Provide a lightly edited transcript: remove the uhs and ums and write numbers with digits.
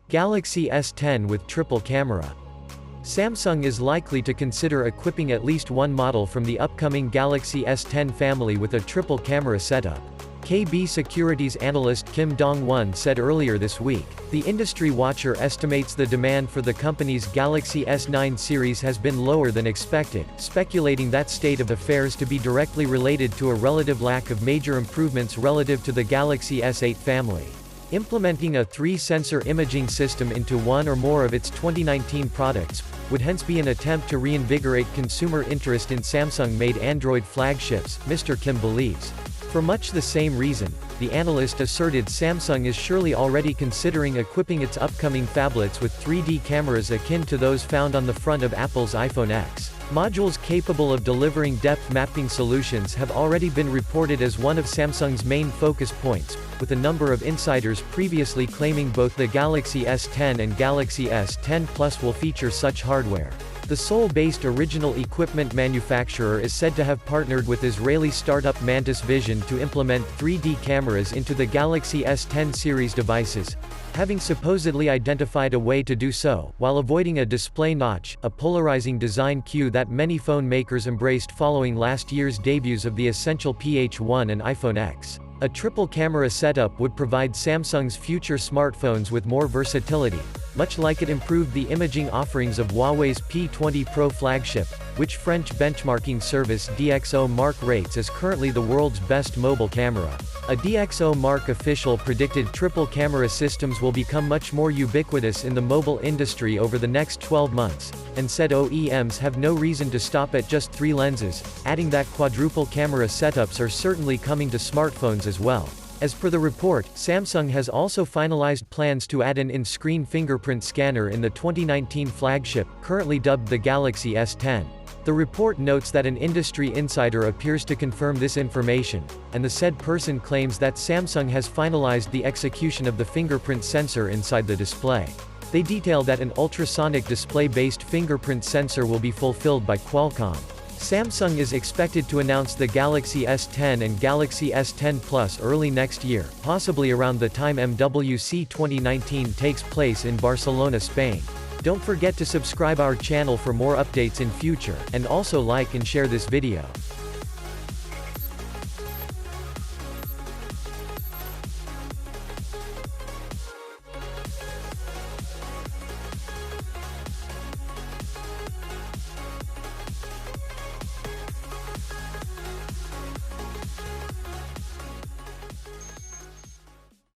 Galaxy S10 with triple camera. Samsung is likely to consider equipping at least one model from the upcoming Galaxy S10 family with a triple camera setup. KB Securities analyst Kim Dong-won said earlier this week. The industry watcher estimates the demand for the company's Galaxy S9 series has been lower than expected, speculating that state of affairs to be directly related to a relative lack of major improvements relative to the Galaxy S8 family. Implementing a 3-sensor imaging system into one or more of its 2019 products would hence be an attempt to reinvigorate consumer interest in Samsung-made Android flagships, Mr. Kim believes. For much the same reason, the analyst asserted Samsung is surely already considering equipping its upcoming phablets with 3D cameras akin to those found on the front of Apple's iPhone X. Modules capable of delivering depth mapping solutions have already been reported as one of Samsung's main focus points, with a number of insiders previously claiming both the Galaxy S10 and Galaxy S10 Plus will feature such hardware. The Seoul-based original equipment manufacturer is said to have partnered with Israeli startup Mantis Vision to implement 3D cameras into the Galaxy S10 series devices, having supposedly identified a way to do so, while avoiding a display notch, a polarizing design cue that many phone makers embraced following last year's debuts of the Essential PH1 and iPhone X. A triple camera setup would provide Samsung's future smartphones with more versatility, much like it improved the imaging offerings of Huawei's P20 Pro flagship, which French benchmarking service DxOMark rates as currently the world's best mobile camera. A DxOMark official predicted triple camera systems will become much more ubiquitous in the mobile industry over the next 12 months, and said OEMs have no reason to stop at just 3 lenses, adding that quadruple camera setups are certainly coming to smartphones as well. As per the report, Samsung has also finalized plans to add an in-screen fingerprint scanner in the 2019 flagship, currently dubbed the Galaxy S10. The report notes that an industry insider appears to confirm this information, and the said person claims that Samsung has finalized the execution of the fingerprint sensor inside the display. They detail that an ultrasonic display-based fingerprint sensor will be fulfilled by Qualcomm. Samsung is expected to announce the Galaxy S10 and Galaxy S10 Plus early next year, possibly around the time MWC 2019 takes place in Barcelona, Spain. Don't forget to subscribe our channel for more updates in future, and also like and share this video.